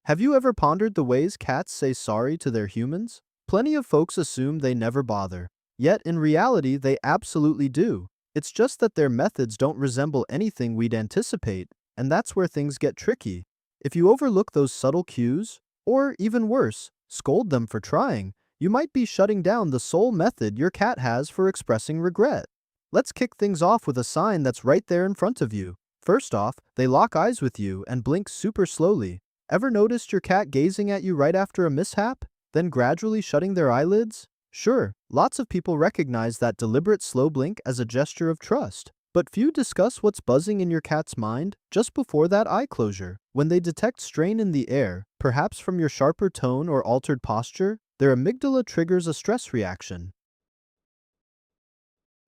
Have you ever pondered the ways cats say sorry to their humans? Plenty of folks assume they never bother. Yet, in reality, they absolutely do. It's just that their methods don't resemble anything we'd anticipate, and that's where things get tricky. If you overlook those subtle cues, or even worse, scold them for trying, you might be shutting down the sole method your cat has for expressing regret. Let's kick things off with a sign that's right there in front of you. First off, they lock eyes with you and blink super slowly. Ever noticed your cat gazing at you right after a mishap, then gradually shutting their eyelids? Sure, lots of people recognize that deliberate slow blink as a gesture of trust, but few discuss what's buzzing in your cat's mind just before that eye closure. When they detect strain in the air, perhaps from your sharper tone or altered posture, their amygdala triggers a stress reaction.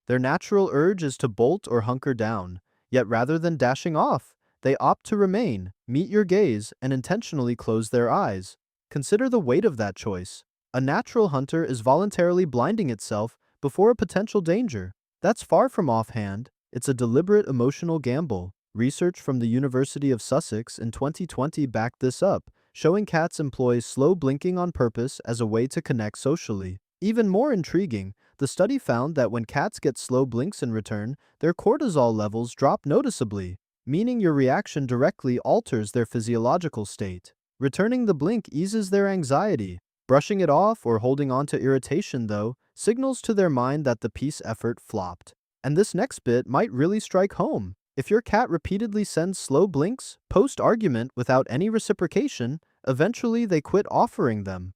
Their natural urge is to bolt or hunker down, yet rather than dashing off, they opt to remain, meet your gaze, and intentionally close their eyes. Consider the weight of that choice. A natural hunter is voluntarily blinding itself before a potential danger. That's far from offhand, it's a deliberate emotional gamble. Research from the University of Sussex in 2020 backed this up, showing cats employ slow blinking on purpose as a way to connect socially. Even more intriguing, the study found that when cats get slow blinks in return, their cortisol levels drop noticeably, meaning your reaction directly alters their physiological state. Returning the blink eases their anxiety. Brushing it off or holding on to irritation, though, signals to their mind that the peace effort flopped. And this next bit might really strike home. If your cat repeatedly sends slow blinks, post-argument without any reciprocation, eventually they quit offering them.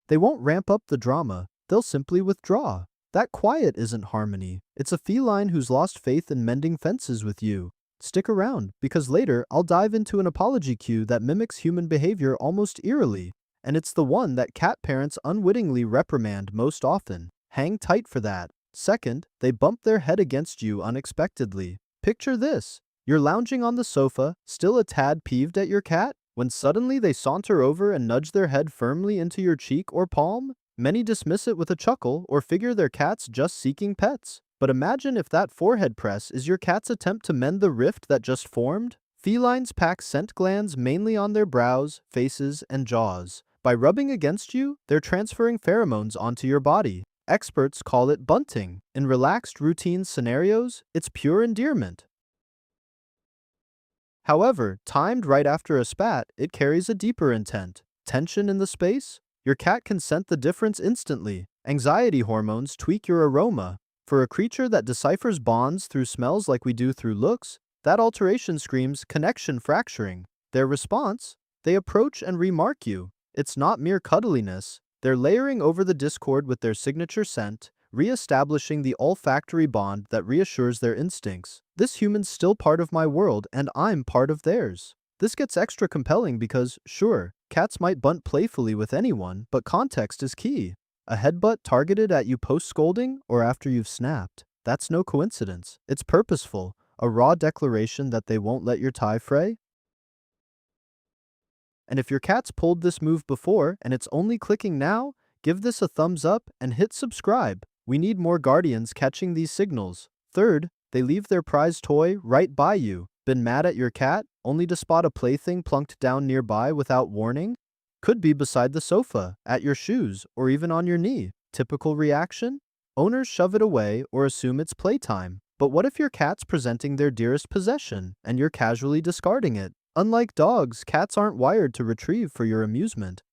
They won't ramp up the drama, they'll simply withdraw. That quiet isn't harmony. It's a feline who's lost faith in mending fences with you. Stick around, because later I'll dive into an apology cue that mimics human behavior almost eerily, and it's the one that cat parents unwittingly reprimand most often. Hang tight for that. Second, they bump their head against you unexpectedly. Picture this. You're lounging on the sofa, still a tad peeved at your cat, when suddenly they saunter over and nudge their head firmly into your cheek or palm. Many dismiss it with a chuckle or figure their cat's just seeking pets. But imagine if that forehead press is your cat's attempt to mend the rift that just formed. Felines pack scent glands mainly on their brows, faces, and jaws. By rubbing against you, they're transferring pheromones onto your body. Experts call it bunting. In relaxed routine scenarios, it's pure endearment. However, timed right after a spat, it carries a deeper intent. Tension in the space? Your cat can scent the difference instantly. Anxiety hormones tweak your aroma. For a creature that deciphers bonds through smells like we do through looks, that alteration screams connection fracturing. Their response? They approach and remark you. It's not mere cuddliness. They're layering over the discord with their signature scent, re-establishing the olfactory bond that reassures their instincts. This human's still part of my world, and I'm part of theirs. This gets extra compelling because, sure, cats might bunt playfully with anyone, but context is key. A headbutt targeted at you post-scolding or after you've snapped. That's no coincidence. It's purposeful, a raw declaration that they won't let your tie fray. And if your cat's pulled this move before and it's only clicking now, give this a thumbs up and hit subscribe. We need more guardians catching these signals. Third, they leave their prized toy right by you. Been mad at your cat, only to spot a plaything plunked down nearby without warning? Could be beside the sofa, at your shoes, or even on your knee. Typical reaction? Owners shove it away or assume it's playtime. But what if your cat's presenting their dearest possession, and you're casually discarding it? Unlike dogs, cats aren't wired to retrieve for your amusement.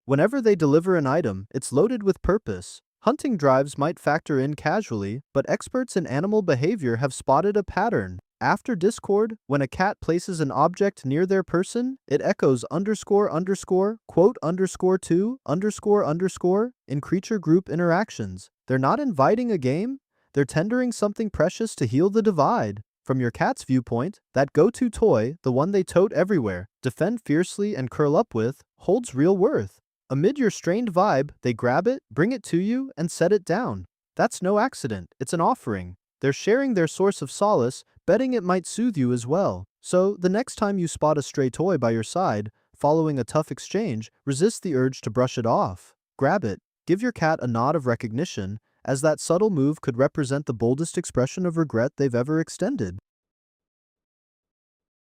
Whenever they deliver an item, it's loaded with purpose. Hunting drives might factor in casually, but experts in animal behavior have spotted a pattern. After discord, when a cat places an object near their person, it echoes underscore underscore, quote underscore to, underscore underscore, in creature group interactions. They're not inviting a game, they're tendering something precious to heal the divide. From your cat's viewpoint, that go-to toy, the one they tote everywhere, defend fiercely and curl up with, holds real worth. Amid your strained vibe, they grab it, bring it to you, and set it down. That's no accident, it's an offering. They're sharing their source of solace, betting it might soothe you as well. So, the next time you spot a stray toy by your side, following a tough exchange, resist the urge to brush it off. Grab it, give your cat a nod of recognition, as that subtle move could represent the boldest expression of regret they've ever extended.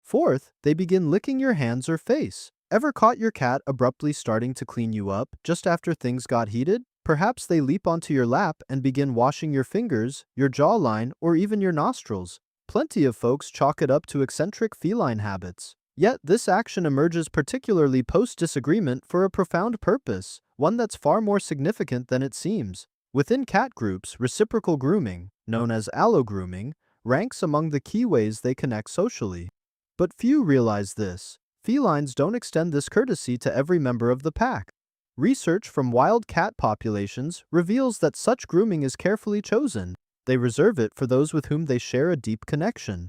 Fourth, they begin licking your hands or face. Ever caught your cat abruptly starting to clean you up just after things got heated? Perhaps they leap onto your lap and begin washing your fingers, your jawline, or even your nostrils. Plenty of folks chalk it up to eccentric feline habits. Yet this action emerges particularly post-disagreement for a profound purpose, one that's far more significant than it seems. Within cat groups, reciprocal grooming, known as allogrooming, ranks among the key ways they connect socially. But few realize this. Felines don't extend this courtesy to every member of the pack. Research from wild cat populations reveals that such grooming is carefully chosen. They reserve it for those with whom they share a deep connection.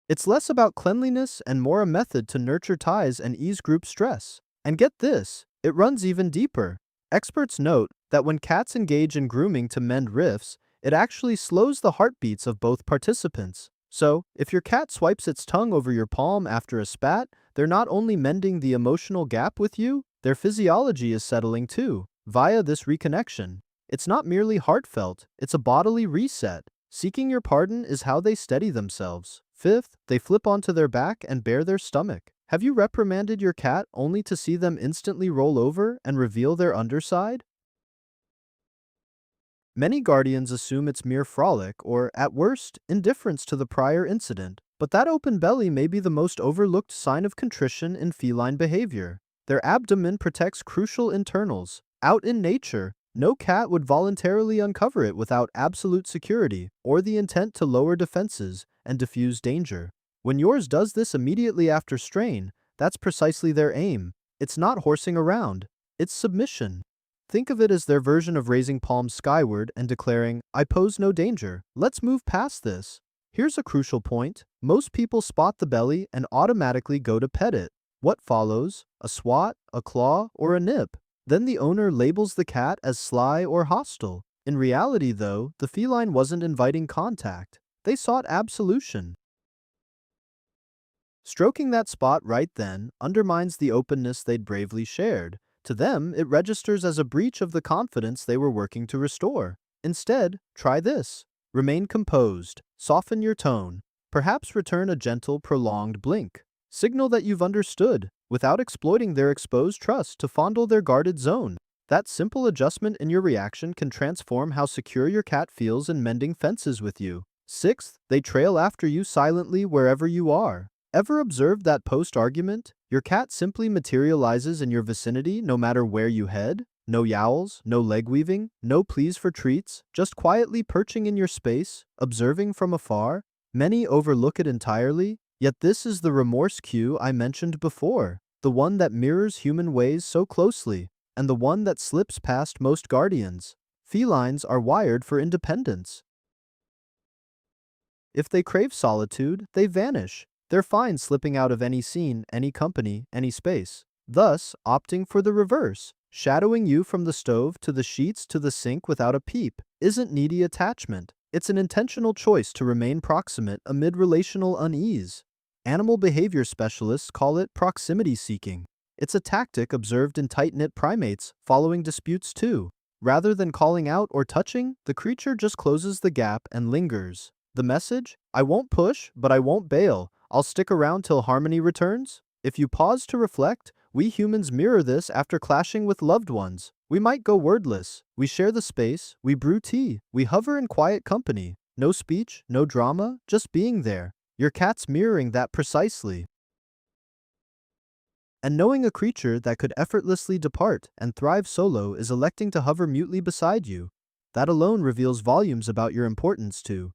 It's less about cleanliness and more a method to nurture ties and ease group stress. And get this, it runs even deeper. Experts note that when cats engage in grooming to mend rifts, it actually slows the heartbeats of both participants. So, if your cat swipes its tongue over your palm after a spat, they're not only mending the emotional gap with you, their physiology is settling too, via this reconnection. It's not merely heartfelt, it's a bodily reset. Seeking your pardon is how they steady themselves. Fifth, they flip onto their back and bare their stomach. Have you reprimanded your cat only to see them instantly roll over and reveal their underside? Many guardians assume it's mere frolic or, at worst, indifference to the prior incident, but that open belly may be the most overlooked sign of contrition in feline behavior. Their abdomen protects crucial internals. Out in nature, no cat would voluntarily uncover it without absolute security or the intent to lower defenses and diffuse danger. When yours does this immediately after strain, that's precisely their aim. It's not horsing around, it's submission. Think of it as their version of raising palms skyward and declaring, "I pose no danger, let's move past this." Here's a crucial point. Most people spot the belly and automatically go to pet it. What follows? A swat, a claw, or a nip. Then the owner labels the cat as sly or hostile. In reality, though, the feline wasn't inviting contact. They sought absolution. Stroking that spot right then undermines the openness they'd bravely shared. To them, it registers as a breach of the confidence they were working to restore. Instead, try this. Remain composed. Soften your tone. Perhaps return a gentle, prolonged blink. Signal that you've understood, without exploiting their exposed trust to fondle their guarded zone. That simple adjustment in your reaction can transform how secure your cat feels in mending fences with you. Sixth, they trail after you silently wherever you are. Ever observed that post-argument? Your cat simply materializes in your vicinity no matter where you head? No yowls, no leg weaving, no pleas for treats, just quietly perching in your space, observing from afar? Many overlook it entirely, yet this is the remorse cue I mentioned before, the one that mirrors human ways so closely, and the one that slips past most guardians. Felines are wired for independence. If they crave solitude, they vanish. They're fine slipping out of any scene, any company, any space. Thus, opting for the reverse, shadowing you from the stove to the sheets to the sink without a peep, isn't needy attachment. It's an intentional choice to remain proximate amid relational unease. Animal behavior specialists call it proximity seeking. It's a tactic observed in tight-knit primates following disputes too. Rather than calling out or touching, the creature just closes the gap and lingers. The message? I won't push, but I won't bail. I'll stick around till harmony returns. If you pause to reflect, we humans mirror this after clashing with loved ones. We might go wordless. We share the space. We brew tea. We hover in quiet company. No speech, no drama, just being there. Your cat's mirroring that precisely. And knowing a creature that could effortlessly depart and thrive solo is electing to hover mutely beside you, that alone reveals volumes about your importance to